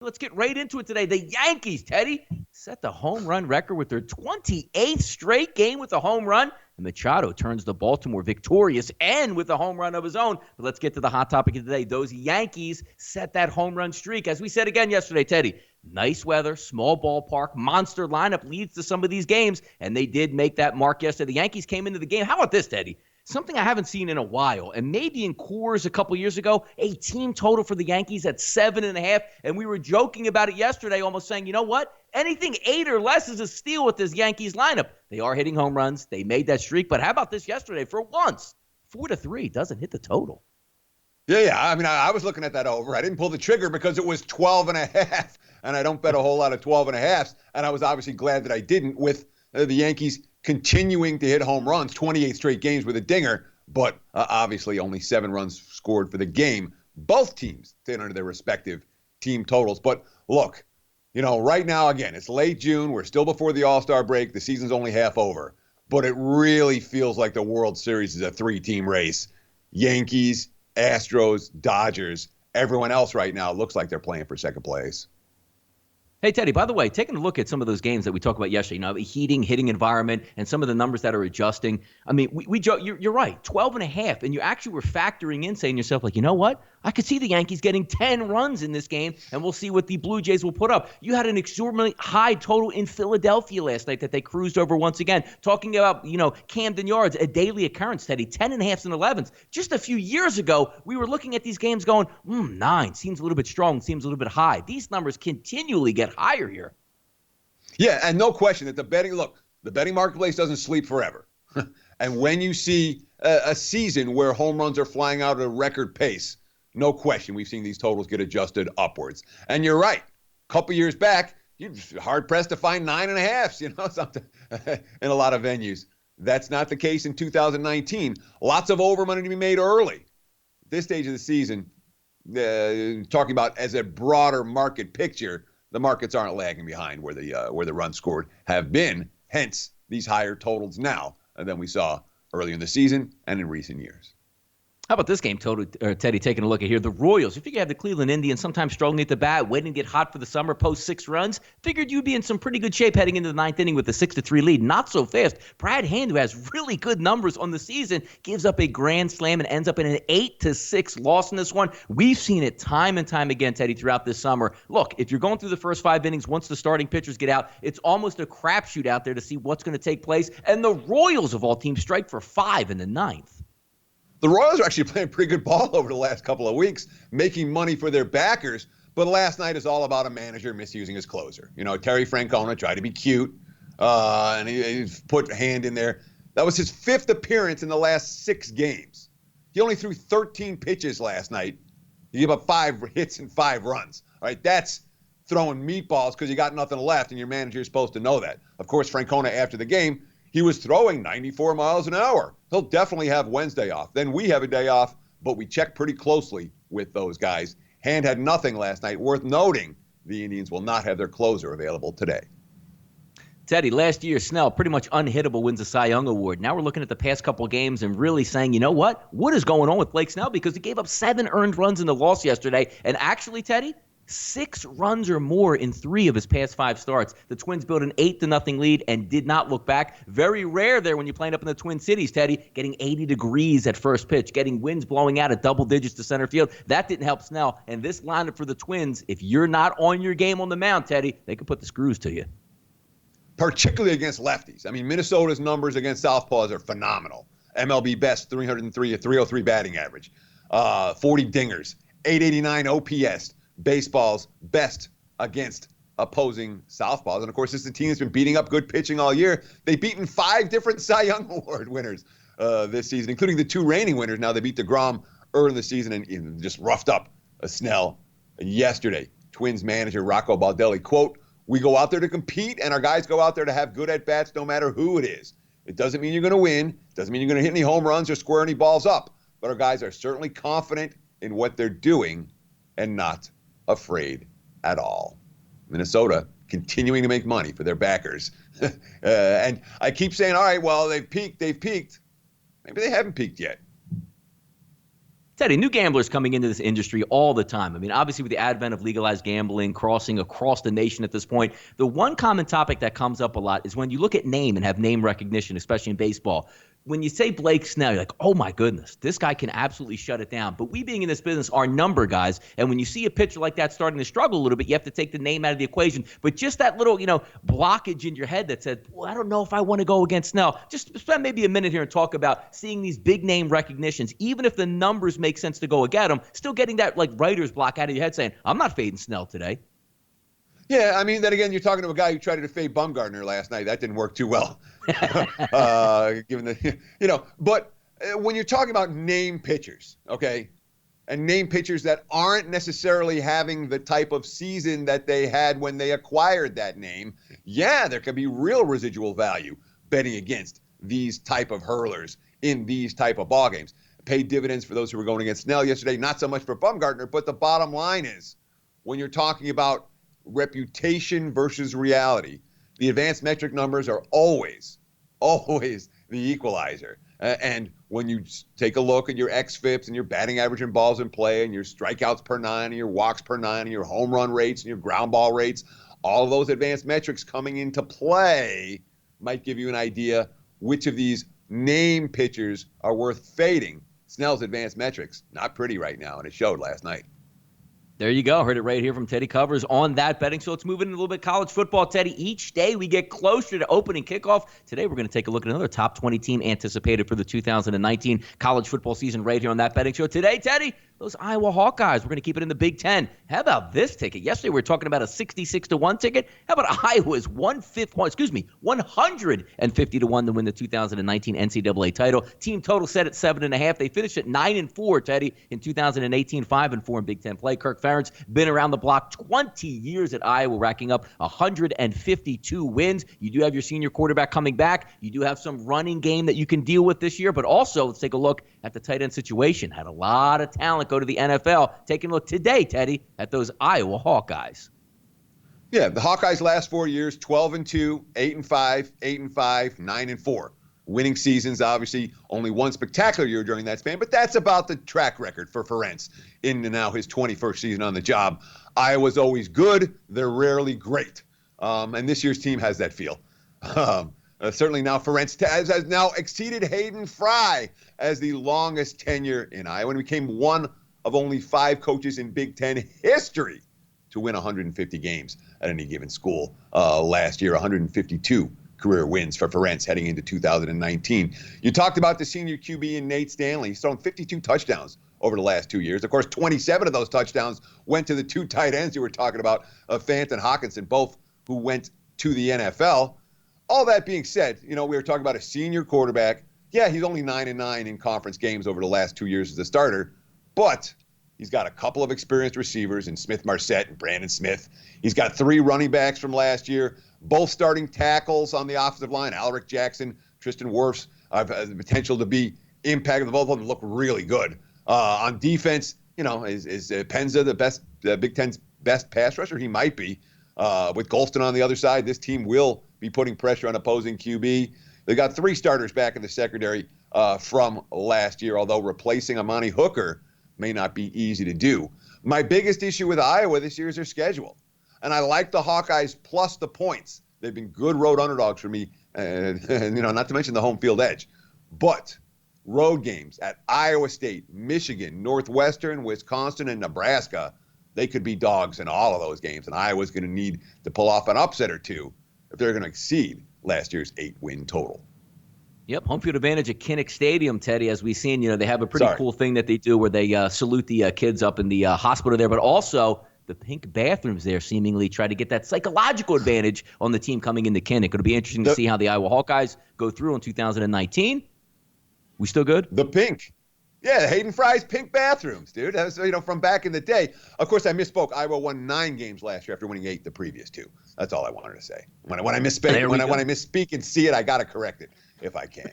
Let's get right into it today. The Yankees, Teddy, set the home run record with their 28th straight game with a home run. And Machado turns the Baltimore victorious and with a home run of his own. But let's get to the hot topic of the day. Those Yankees set that home run streak. As we said again yesterday, Teddy, nice weather, small ballpark, monster lineup leads to some of these games. And they did make that mark yesterday. The Yankees came into the game. How about this, Teddy? Something I haven't seen in a while, and maybe in Coors a couple years ago, a team total for the Yankees at 7.5, and we were joking about it yesterday, almost saying, you know what? Anything 8 or less is a steal with this Yankees lineup. They are hitting home runs. They made that streak, but how about this yesterday? For once, 4-3 doesn't hit the total. Yeah. I mean, I was looking at that over. I didn't pull the trigger because it was 12.5, and I don't bet a whole lot of 12.5s, and I was obviously glad that I didn't with the Yankees continuing to hit home runs, 28 straight games with a dinger, but obviously only 7 runs scored for the game. Both teams stayed under their respective team totals. But look, right now, again, it's late June. We're still before the All-Star break. The season's only half over. But it really feels like the World Series is a 3-team race. Yankees, Astros, Dodgers, everyone else right now looks like they're playing for second place. Hey, Teddy, by the way, taking a look at some of those games that we talked about yesterday, the hitting environment and some of the numbers that are adjusting. I mean, we joke, you're right, 12.5, and you actually were factoring in saying to yourself, like, you know what? I could see the Yankees getting 10 runs in this game, and we'll see what the Blue Jays will put up. You had an extraordinarily high total in Philadelphia last night that they cruised over once again. Talking about, Camden Yards, a daily occurrence, Teddy, 10.5s and 11s. Just a few years ago, we were looking at these games going, 9 seems a little bit strong, seems a little bit high. These numbers continually get higher here. Yeah, and no question that the betting marketplace doesn't sleep forever. And when you see a season where home runs are flying out at a record pace, no question we've seen these totals get adjusted upwards. And you're right. A couple years back, you're hard-pressed to find 9.5s, something in a lot of venues. That's not the case in 2019. Lots of over money to be made early. This stage of the season, talking about as a broader market picture, the markets aren't lagging behind where the runs scored have been. Hence, these higher totals now than we saw earlier in the season and in recent years. How about this game, Teddy, taking a look at here? The Royals, you figure you have the Cleveland Indians sometimes struggling at the bat, waiting to get hot for the summer, post 6 runs. Figured you'd be in some pretty good shape heading into the 9th inning with a 6-3 lead. Not so fast. Brad Hand, who has really good numbers on the season, gives up a grand slam and ends up in an 8-6 loss in this one. We've seen it time and time again, Teddy, throughout this summer. Look, if you're going through the first 5 innings, once the starting pitchers get out, it's almost a crapshoot out there to see what's going to take place. And the Royals, of all teams, strike for 5 in the 9th. The Royals are actually playing pretty good ball over the last couple of weeks, making money for their backers. But last night is all about a manager misusing his closer. Terry Francona tried to be cute, and he put Hand in there. That was his 5th appearance in the last 6 games. He only threw 13 pitches last night. He gave up 5 hits and 5 runs. All right, that's throwing meatballs because you got nothing left, and your manager is supposed to know that. Of course, Francona, after the game, he was throwing 94 miles an hour. He'll definitely have Wednesday off. Then we have a day off, but we check pretty closely with those guys. Hand had nothing last night. Worth noting, the Indians will not have their closer available today. Teddy, last year, Snell, pretty much unhittable, wins the Cy Young Award. Now we're looking at the past couple of games and really saying, you know what? What is going on with Blake Snell? Because he gave up 7 earned runs in the loss yesterday. And actually, Teddy, 6 runs or more in 3 of his past 5 starts. The Twins built an 8-0 lead and did not look back. Very rare there when you're playing up in the Twin Cities, Teddy, getting 80 degrees at first pitch, getting winds blowing out at double digits to center field. That didn't help Snell. And this lineup for the Twins, if you're not on your game on the mound, Teddy, they could put the screws to you. Particularly against lefties. I mean, Minnesota's numbers against southpaws are phenomenal. MLB best 303, a 303 batting average, 40 dingers, 889 OPS. Baseball's best against opposing southpaws. And, of course, this is a team that's been beating up good pitching all year. They've beaten 5 different Cy Young Award winners this season, including the 2 reigning winners. Now they beat DeGrom early in the season and just roughed up Snell yesterday. Twins manager Rocco Baldelli, quote, "We go out there to compete, and our guys go out there to have good at-bats no matter who it is. It doesn't mean you're going to win. It doesn't mean you're going to hit any home runs or square any balls up. But our guys are certainly confident in what they're doing and not afraid at all." Minnesota continuing to make money for their backers. And I keep saying, all right, well, they've peaked. Maybe they haven't peaked yet. Teddy, new gamblers coming into this industry all the time. I mean, obviously with the advent of legalized gambling crossing across the nation at this point, the one common topic that comes up a lot is when you look at name and have name recognition, especially in baseball. When you say Blake Snell, you're like, oh my goodness, this guy can absolutely shut it down. But we being in this business are number guys. And when you see a pitcher like that starting to struggle a little bit, you have to take the name out of the equation. But just that little, blockage in your head that said, well, I don't know if I want to go against Snell. Just spend maybe a minute here and talk about seeing these big name recognitions. Even if the numbers make sense to go get them, still getting that like writer's block out of your head saying, I'm not fading Snell today. Yeah, I mean, then again, you're talking to a guy who tried to fade Bumgarner last night. That didn't work too well. Given the, but when you're talking about name pitchers, okay, and name pitchers that aren't necessarily having the type of season that they had when they acquired that name, yeah, there can be real residual value betting against these type of hurlers in these type of ball games. Paid dividends for those who were going against Snell yesterday, not so much for Bumgarner, but the bottom line is when you're talking about reputation versus reality, the advanced metric numbers are always the equalizer. And when you take a look at your xFIPs and your batting average and balls in play and your strikeouts per nine and your walks per nine and your home run rates and your ground ball rates, all of those advanced metrics coming into play might give you an idea which of these name pitchers are worth fading. Snell's advanced metrics, not pretty right now, and it showed last night. There you go. Heard it right here from Teddy Covers on that betting. So let's move in a little bit college football, Teddy. Each day we get closer to opening kickoff. Today we're going to take a look at another top 20 team anticipated for the 2019 college football season right here on that betting show. Today, Teddy, those Iowa Hawkeyes, we're going to keep it in the Big Ten. How about this ticket? Yesterday we were talking about a 66-1 ticket. How about Iowa's 150-1 to win the 2019 NCAA title? Team total set at 7.5. They finished at 9-4, Teddy, in 2018, 5-4 in Big Ten play. Kirk Ferentz been around the block 20 years at Iowa, racking up 152 wins. You do have your senior quarterback coming back. You do have some running game that you can deal with this year. But also, let's take a look at the tight end situation. Had a lot of talent go to the NFL. Taking a look today, Teddy, at those Iowa Hawkeyes. Yeah, the Hawkeyes last 4 years, 12-2, 8-5, 8-5, 9-4. Winning seasons, obviously, only one spectacular year during that span, but that's about the track record for Ferentz in now his 21st season on the job. Iowa's always good. They're rarely great. And this year's team has that feel. Certainly now Ferentz has now exceeded Hayden Fry as the longest tenure in Iowa and became one of only 5 coaches in Big Ten history to win 150 games at any given school. Last year, 152 career wins for Ferentz heading into 2019. You talked about the senior QB in Nate Stanley. He's thrown 52 touchdowns over the last 2 years. Of course, 27 of those touchdowns went to the 2 tight ends you were talking about, Fant and Hawkinson, both who went to the NFL. All that being said, we were talking about a senior quarterback. Yeah, he's only 9-9 in conference games over the last 2 years as a starter, but he's got a couple of experienced receivers in Smith Marset and Brandon Smith. He's got 3 running backs from last year, both starting tackles on the offensive line. Alaric Jackson, Tristan Wirfs have the potential to be impacted. Both of them look really good. On defense, is Penza the best, Big Ten's best pass rusher? He might be. With Golston on the other side, this team will be putting pressure on opposing QB. They got 3 starters back in the secondary from last year, although replacing Amani Hooker may not be easy to do. My biggest issue with Iowa this year is their schedule. And I like the Hawkeyes plus the points. They've been good road underdogs for me, and not to mention the home field edge. But road games at Iowa State, Michigan, Northwestern, Wisconsin, and Nebraska, they could be dogs in all of those games. And Iowa's going to need to pull off an upset or two if they're going to exceed last year's 8-win total. Yep, home field advantage at Kinnick Stadium, Teddy. As we've seen, they have a pretty cool thing that they do where they salute the kids up in the hospital there, but also the pink bathrooms there seemingly try to get that psychological advantage on the team coming into Kinnick. It'll be interesting to see how the Iowa Hawkeyes go through in 2019. We still good? The pink. Yeah, Hayden Fry's pink bathrooms, dude. That was, from back in the day. Of course, I misspoke. Iowa won 9 games last year after winning 8 the previous 2. That's all I wanted to say. When I misspeak and see it, I got to correct it if I can.